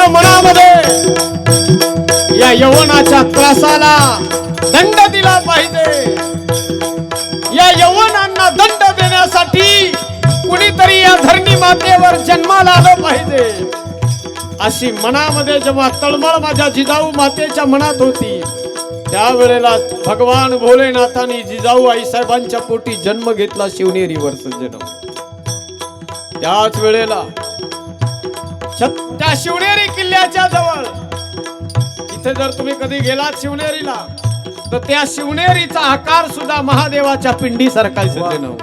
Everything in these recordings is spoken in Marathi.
मनामध्ये या यवनाच्या त्रासाला दंड दिला पाहिजे। या यवनांना दंड देण्यासाठी कुणीतरी या धरणी मातेवर जन्माला आलं पाहिजे अशी मनामध्ये जेव्हा तळमळ माझ्या जिजाऊ मातेच्या मनात होती, त्यावेळेला भगवान भोलेनाथांनी जिजाऊ आईसाहेबांच्या पोटी जन्म घेतला शिवनेरीवर सज्जन। त्याच वेळेला त्या शिवनेरी किल्ल्याच्या जवळ इथे जर तुम्ही कधी गेलात शिवनेरीला तर त्या शिवनेरीचा आकार सुद्धा महादेवाच्या पिंडी सारखा आहे सज्जन।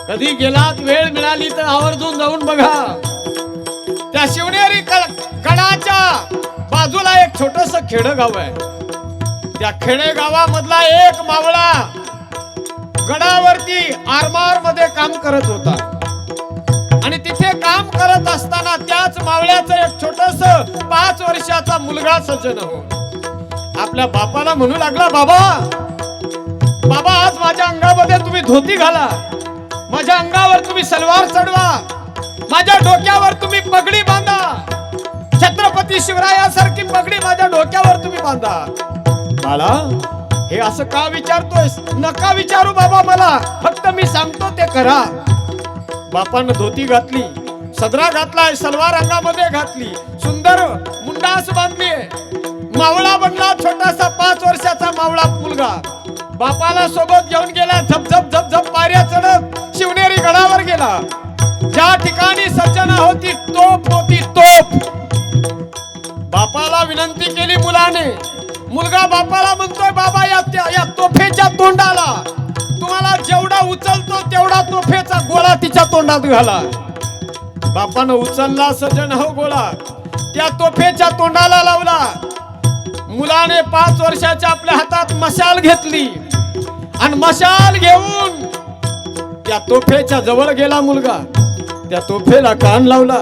कधी गेलात वेळ मिळाली तर आवर्जून जाऊन बघा। त्या शिवनेरी गडाच्या बाजूला एक छोटस खेडेगाव आहे। त्या खेडेगावामधला एक मावळा गडावरती आरमार मध्ये काम करत होता आणि तिथे काम करत असताना त्याच मावळ्याचं एक छोटस 5 वर्षाचा मुलगा सज्जन हो आपल्या बापाला म्हणू लागला, बाबा बाबा आज माझ्या अंगामध्ये तुम्ही धोती घाला, माझ्या अंगावर तुम्ही सलवार चढवा, माझ्या डोक्यावर तुम्ही पगडी बांधा, छत्रपती शिवरायासारखी पगडी माझ्या डोक्यावर तुम्ही बांधा। बाळा हे असं का विचारतोयस? नका विचारू बाबा, मला फक्त मी सांगतो ते करा। बापानं धोती घातली, सदरा घातलाय, सलवार अंगामध्ये घातली, सुंदर मुंडास बांधली, मावळा बनला छोटासा 5 वर्षाचा मावळा मुलगा। बापाला सोबत घेऊन गेला, झप झप झप झप पायऱ्या चढत शिवनेरी गडावर गेला। ज्या ठिकाणी सज्जना होती तोफ होती तोफ। बापाला विनंती केली मुलाने, मुलगा बापाला म्हणतोय, बाबा या तोफेच्या तोंडाला तुम्हाला जेवढा उचलतो तेवढा तोफेचा गोळा तिच्या तोंडात घाला। बापानं उचलला सज्जन हो गोळा, त्या तोफेच्या तोंडाला लावला। मुलाने 5 वर्षाच्या आपल्या हातात मशाल घेतली आणि मशाल घेऊन त्या तोफेच्या जवळ गेला मुलगा, त्या तोफेला कान लावला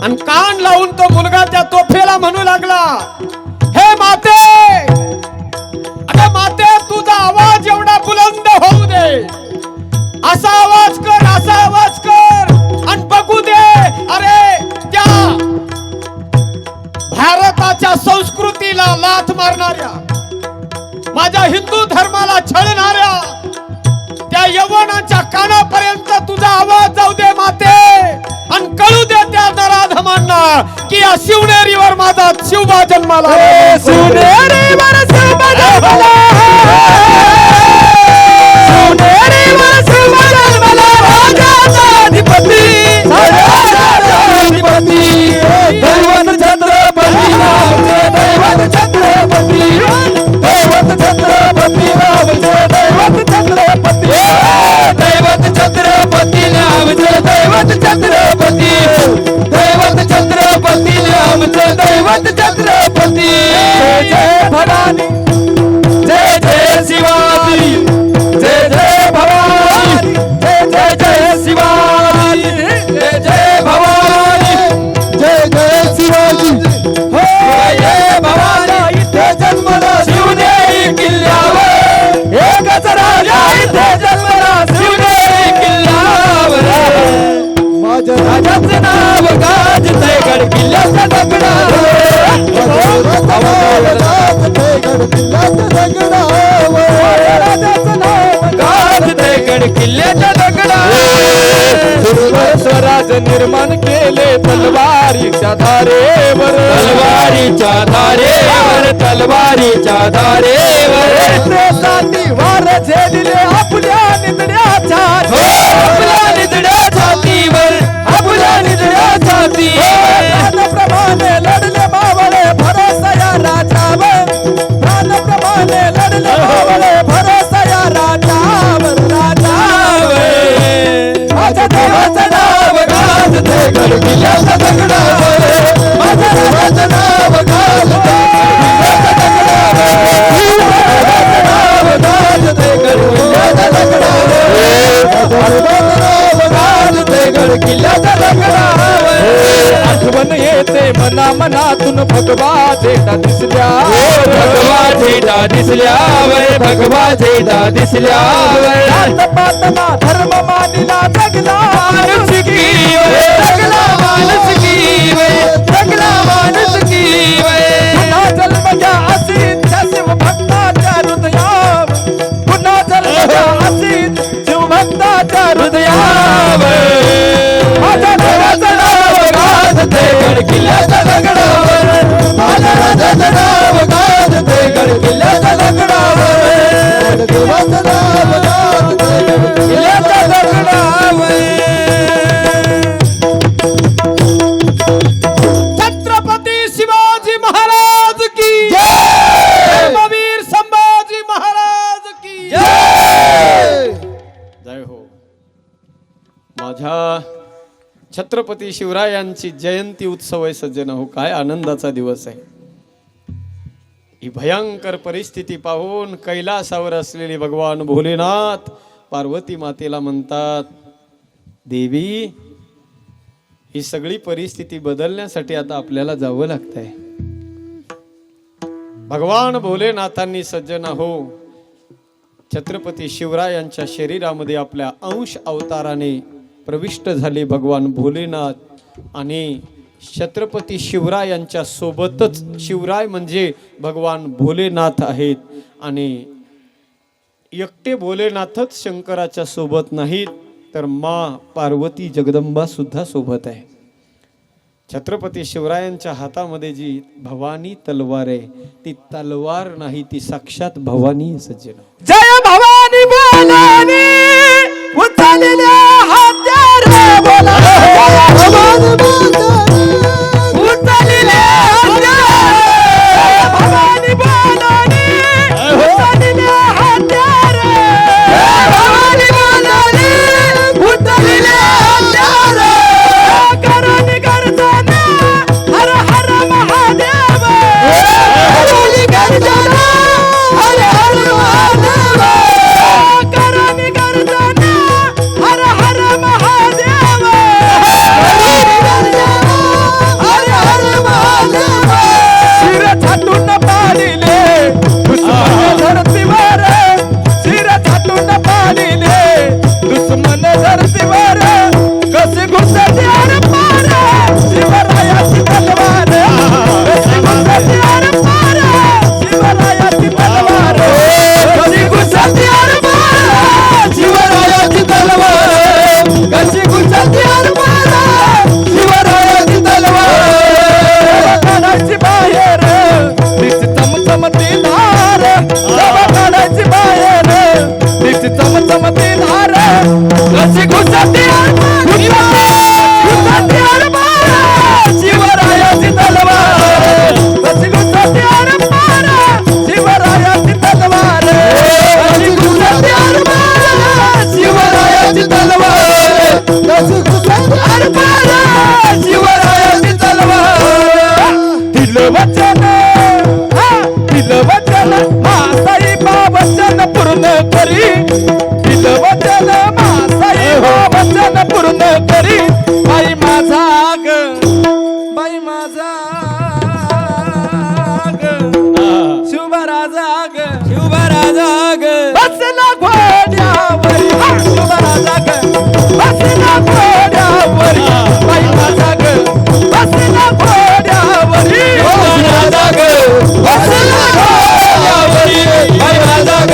आणि कान लावून तो मुलगा त्या तोफेला म्हणू लागला, हे माते, अरे माते तुझा आवाज एवढा बुलंद होऊ दे, असा आवाज कर, असा आवाज कर आणि बघू दे अरे त्या भारताच्या संस्कृतीला लाथ मारणाऱ्या, माझ्या हिंदू धर्माला छळणाऱ्या त्या यवनाच्या कानापर्यंत तुझा आवाज जाऊ दे माते आणि कळू दे त्या नराधमांना की या शिवनेरीवर माझा शिवबा जन्माला, शिवनेरीवर शिवबा जन्माला, शिवनेरीवर शिवबा जन्माला, राजाधिपती राजाधिपती दैवत छत्रपती रामचे दैवत छत्रपती दैवत छत्रपती रामचे दैवत छत्रपती दैवत छत्रपती रामचे दैवत छत्रपती दैवत छत्रपती रामचे दैवत छत्रपती। जय जय भवानी, जय जय शिवाजी, जय जय भवानी, जय जय जय शिवाजी, जय जय भवानी, जय जय शिवाजी, हो जय भवानी। इथे जन्मला शिवनेरी किल्ल्यावर, एकच राजा इथे जन्मला शिवनेरी किल्ल्यावर, माझ्या राजाचे नाव गाजतंय गड किल्ल्याच्या दगडावर, गड किल्ल्याच्या दगडावर, राजाचं नाव गाजतंय गड किल्ल्याच्या दगडावर। स्वराज निर्माण केले तलवारीच्या धारेवर, तलवारीच्या धारेवर, तलवारीच्या धारेवर, देशासाठी वार झेलिले आपल्या निधड्या छातीवर, आपल्या निधड्या छातीवर, आपल्या निधड्या छातीवर, प्राणाप्रमाणे लढले मावळे भरोसा या राजावर, प्राणाप्रमाणे लढले मावळे भरोसा या राजावर, राजावर। माझ्या देवाचं नाव गाजते गड किल्ल्याच्या दगडावर, माझ्या देवाचं नाव गाजते गड किल्ल्याच्या दगडावर, आठवण येते मना मनातून भगवा झेंडा दिसल्यावर, भगवा झेंडा दिसल्यावर, भगवा झेंडा दिसल्यावर, जातपातमा धर्म मानिला जगला माणुसकीवर, जगला माणुसकीवर, जगला गड किल्ल्याच्या दगडावर माझ्या राजाचं नाव गाजते गड किल्ल्याच्या दगडावर देवाचं नाव गाजते गड किल्ल्याच्या दगडावर छत्रपती शिवाजी महाराज की धर्मवीर संभाजी महाराज की जय हो. माझ्या छत्रपती शिवरायांची जयंती उत्सव आहे सज्जन हो. काय आनंदाचा दिवस आहे. ही भयंकर परिस्थिती पाहून कैलासावर असलेले भगवान भोलेनाथ पार्वती मातेला म्हणतात, देवी ही सगळी परिस्थिती बदलण्यासाठी आता आपल्याला जावं लागतंय. भगवान भोलेनाथांनी सज्जन हो छत्रपती शिवरायांच्या शरीरामध्ये आपल्या अंश अवताराने प्रविष्ट झाले भगवान भोलेनाथ. आणि छत्रपती शिवरायांच्या सोबतच शिवराय म्हणजे भगवान भोलेनाथ आहेत. आणि एकटे भोलेनाथच शंकराच्या सोबत नाहीत तर माँ पार्वती जगदंबा सुद्धा सोबत आहे. छत्रपती शिवरायांच्या हातामध्ये जी भवानी तलवार आहे ती तलवार नाही, ती साक्षात भवानी सज्जन. जय भवानी बोलानी उचलल्या हात्यार बोला भवानी बोलानी उचलल्या हात्यार भवानी बोलानी उचलल्या हात्यार भवानी बोलानी उचलल्या हात्यार करणी गर्जना हर हर महादेव करणी गर्जना हर हर महादेव करणी गर्जना हर हर महादेव करणी गर्जना हर हर महादेव शिर छाटून पाडिले दुश्मन धरतीवर शिर छाटून पाडिले दुश्मन धरतीवर कसे घुसते अरे पार शिवरायाची तलवार कसे घुसते अरे पार शिवरायाची तलवार कशी घुसते अरे पार शिवरायाची तलवार कशी घुसते अरे पार शिवरायाची तलवार काढायची बाहेर तिची चमचमती धार सभा काढायची बाहेर तिची चमचमती धार कशी घुसते अरे घुसते अरे पार शिवरायाची तलवार कशी घुसते अरे पार शिवरायाची तलवार कशी घुसते अरे पार शिवरायाची तलवार कशी घुसते अरे पार शिवरायाची तलवार दिल वचन दिल वचन मासाई बा वचन पूर्ण करी दिल वचन मासाई बा वचन पूर्ण करी बाई माझा ग बाई माझा ग शुभराजा ग शुभराजा ग बसला घोड्यावरी शुभराजा ग बसला घोड्यावरी बाई माझा ग बसला घोड्यावरी शुभराजा ग बसला घोड्यावरी बाई माझा ग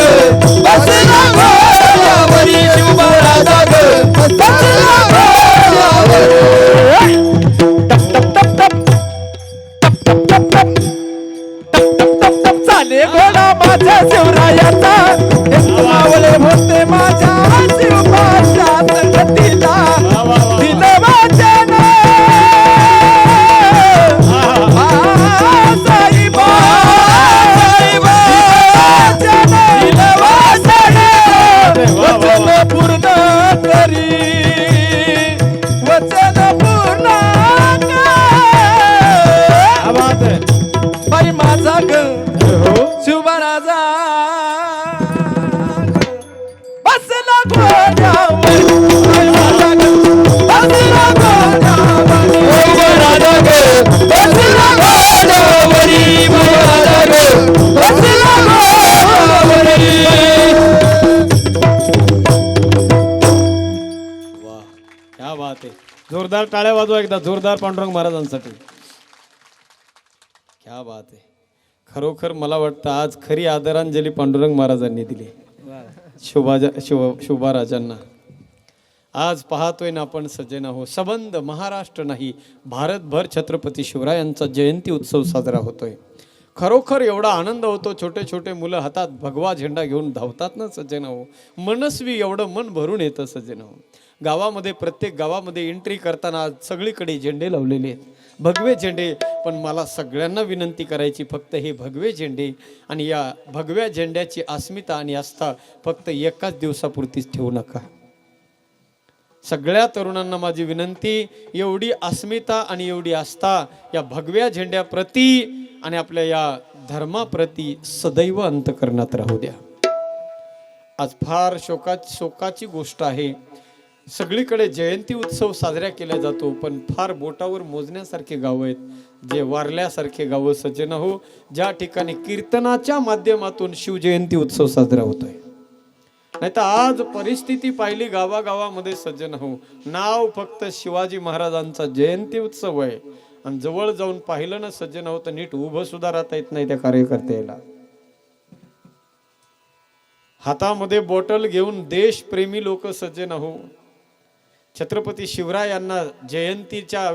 बसला घोड्यावरी शुभराजा ग बसला घोड्यावरी टप टप टप टप टप टप टप टप टप चाले घोडा माझ्या शिवरायाचा मावळे होते माझ्या शिवपाच्या संगतीला दिल वाचन साईबा साईबा दिल वाचन वचन पूर्ण करी वचन पूर्ण कर बाई माझा ग शिवराजा बसला घोड्यावर बाई माझा ग बसला घोड्यावर शिवराजा ग बसला घोड्यावरी महाराजा ग बसला घोड्यावरी. वाह क्या बात आहे. जोरदार टाळ्या वाजवा एकदा जोरदार पांडुरंग महाराजांसाठी. क्या बात आहे. खरोखर मला वाटतं आज खरी आदरांजली पांडुरंग महाराजांनी दिली शोभाराजांना. आज पाहतोय ना आपण सज्जन हो, संबंध महाराष्ट्र नाही भारतभर छत्रपती शिवरायांचा जयंती उत्सव साजरा होतोय. खरोखर एवढा आनंद होतो. छोटे छोटे मुलं हातात भगवा झेंडा घेऊन धावतात ना सज्जन हो, मनस्वी एवढं मन भरून येतं सज्जन हो. गावामध्ये प्रत्येक गावामध्ये एंट्री करताना सगळीकडे झेंडे लावलेले आहेत, भगवे झेंडे. पण मला सगळ्यांना विनंती करायची, फक्त हे भगवे झेंडे आणि या भगव्या झेंड्याची अस्मिता आणि आस्था फक्त एकाच दिवसापुरतीच ठेवू नका. सगळ्या तरुणांना माझी विनंती, एवढी अस्मिता आणि एवढी आस्था या भगव्या झेंड्याप्रती आणि आपल्या या धर्माप्रती सदैव अंतःकरणात राहू द्या. आज फार शोकाची गोष्ट आहे. सगळीकडे जयंती उत्सव साजरा केला जातो, पण फार बोटावर मोजण्यासारखे गाव आहेत जे वारल्यासारखे गाव सज्जन हो, ज्या ठिकाणी कीर्तनाच्या माध्यमातून शिवजयंती उत्सव साजरा होतोय. नाही तर आज परिस्थिती पाहिली गावागावामध्ये सज्जन हो, नाव फक्त शिवाजी महाराजांचा जयंती उत्सव आहे आणि जवळ जाऊन पाहिलं ना सज्जन हो, तर नीट उभं सुद्धा राहता येत नाही त्या कार्यकर्त्याला. हातामध्ये बॉटल घेऊन देशप्रेमी लोक सज्जन हो छत्रपती शिवरायांना जयंतीच्या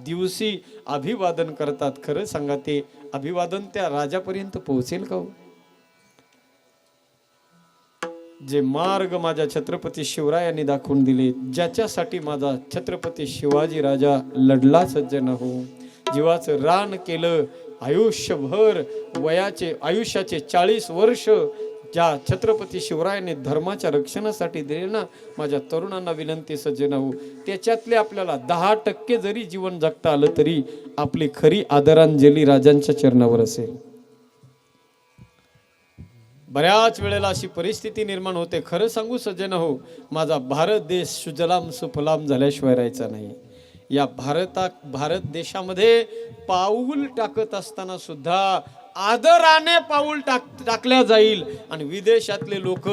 दिवशी अभिवादन करतात. खरं सांगा, ते अभिवादन त्या राजापर्यंत पोहोचेल का हो? जे मार्ग माझ्या छत्रपती शिवरायांनी दाखवून दिले, ज्याच्यासाठी माझा छत्रपती शिवाजी राजा लढला सज्जन हो, जीवाचं रान केलं, आयुष्यभर आयुष्याचे 40 वर्ष ज्या छत्रपती शिवरायांनी धर्माच्या रक्षणासाठी दिले ना, माझ्या तरुणांना विनंती सज्जन हो, त्याच्यातले आपल्याला 10% जरी जीवन जगता आलं तरी आपली खरी आदरांजली राजांच्या चरणावर असेल. बऱ्याच वेळेला अशी परिस्थिती निर्माण होते. खरं सांगू सज्जन हो, माझा भारत देश सुजलाम सुफलाम झाल्याशिवाय राहायचा नाही. या भारत देशामध्ये पाऊल टाकत असताना सुद्धा आदराने पाऊल टाकल्या जाईल आणि विदेशातले लोक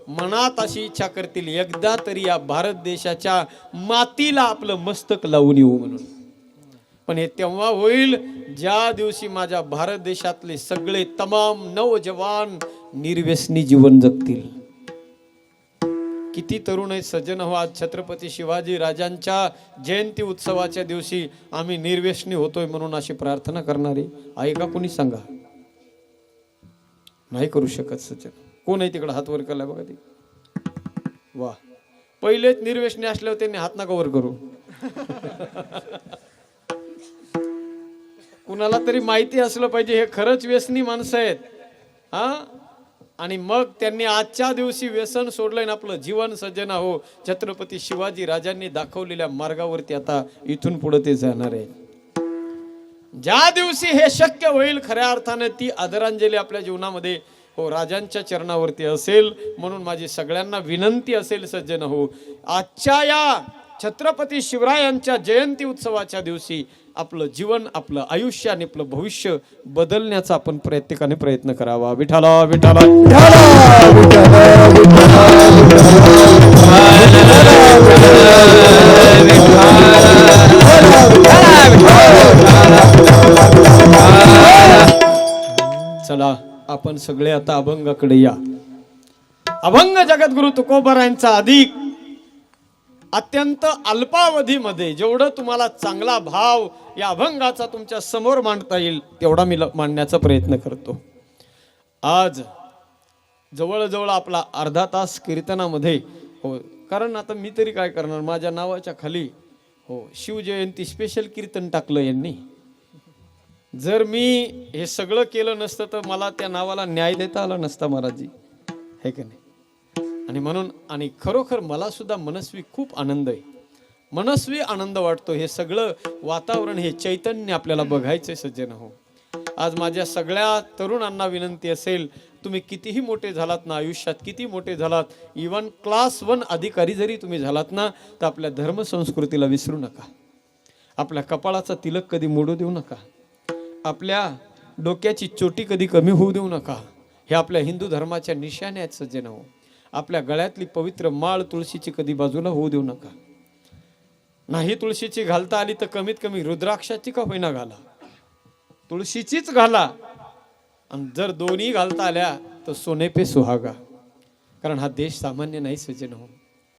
मनात अशी इच्छा करतील, एकदा तरी या भारत देशाच्या मातीला आपलं मस्तक लावून येऊ म्हणून. पण हे तेव्हा होईल ज्या दिवशी माझ्या भारत देशातले सगळे तमाम नवजवान निर्व्यसनी जीवन जगतील. किती तरुण आहेत सज्जन हो, आज छत्रपती शिवाजी राजांच्या जयंती उत्सवाच्या दिवशी आम्ही निर्व्यसनी होतोय म्हणून अशी प्रार्थना करणारे आहे का? कोणी सांगा. नाही करू शकत सज्जन. कोण आहे तिकडे हात वर केला बघा ते. वा, पहिलेच निर्व्यसनी असल्यावर त्यांनी हात नका वर करू. कुणाला तरी माहिती असलं पाहिजे हे खरंच व्यसनी माणसं आहेत हा, आणि मग त्यांनी आजच्या दिवशी व्यसन सोडलंय ना आपलं जीवन सज्जन हो, छत्रपती शिवाजी राजांनी दाखवलेल्या मार्गावरती आता इथून पुढे ते जाणार आहे. ज्या दिवशी हे शक्य होईल खऱ्या अर्थाने ती आदरांजली आपल्या जीवनामध्ये हो राजांच्या चरणावरती असेल. म्हणून माझी सगळ्यांना विनंती असेल सज्जन हो, आजच्या या छत्रपती शिवरायांच्या जयंती उत्सवाच्या दिवशी आपलं जीवन, आपलं आयुष्य आणि आपलं भविष्य बदलण्याचा आपण प्रत्येकाने प्रयत्न करावा. विठाला विठाला चला आपण सगळे आता अभंगाकडे या. अभंग जगद्गुरु तुकोबारायांचा अधिक अत्यंत अल्पावधीमध्ये जेवढं तुम्हाला चांगला भाव या अभंगाचा तुमच्या समोर मांडता येईल तेवढा मी मांडण्याचा प्रयत्न करतो. आज जवळजवळ आपला अर्धा तास कीर्तनामध्ये हो, कारण आता मी तरी काय करणार, माझ्या नावाच्या खाली हो शिवजयंती स्पेशल कीर्तन टाकलं यांनी. जर मी हे सगळं केलं नसतं तर मला त्या नावाला न्याय देता आला नसता महाराजजी, हे का नाही. आणि म्हणून आणि खरोखर मला सुद्धा मनस्वी खूप आनंद आहे, मनस्वी आनंद वाटतो. हे सगळं वातावरण, हे चैतन्य आपल्याला बघायचंय सज्जन हो. आज माझ्या सगळ्या तरुणांना विनंती असेल, तुम्ही कितीही मोठे झालात ना आयुष्यात, किती मोठे झालात, इवन क्लास 1 अधिकारी जरी तुम्ही झालात ना, तर आपल्या धर्मसंस्कृतीला विसरू नका. आपल्या कपाळाचा तिलक कधी मोडू देऊ नका. आपल्या डोक्याची चोटी कधी कमी होऊ देऊ नका. हे आपल्या हिंदू धर्माच्या निशाण्या आहेत सज्जन हो. आपल्या गळ्यातली पवित्र माळ तुळशीची कधी बाजूला होऊ देऊ नका. नाही तुळशीची घालता आली तर कमीत कमी रुद्राक्षाची का होईना घाला, तुळशीचीच घाला. आणि जर दोन्ही घालता आल्या तर सोने पे सुहागा. कारण हा देश सामान्य नाही सज्जन हो.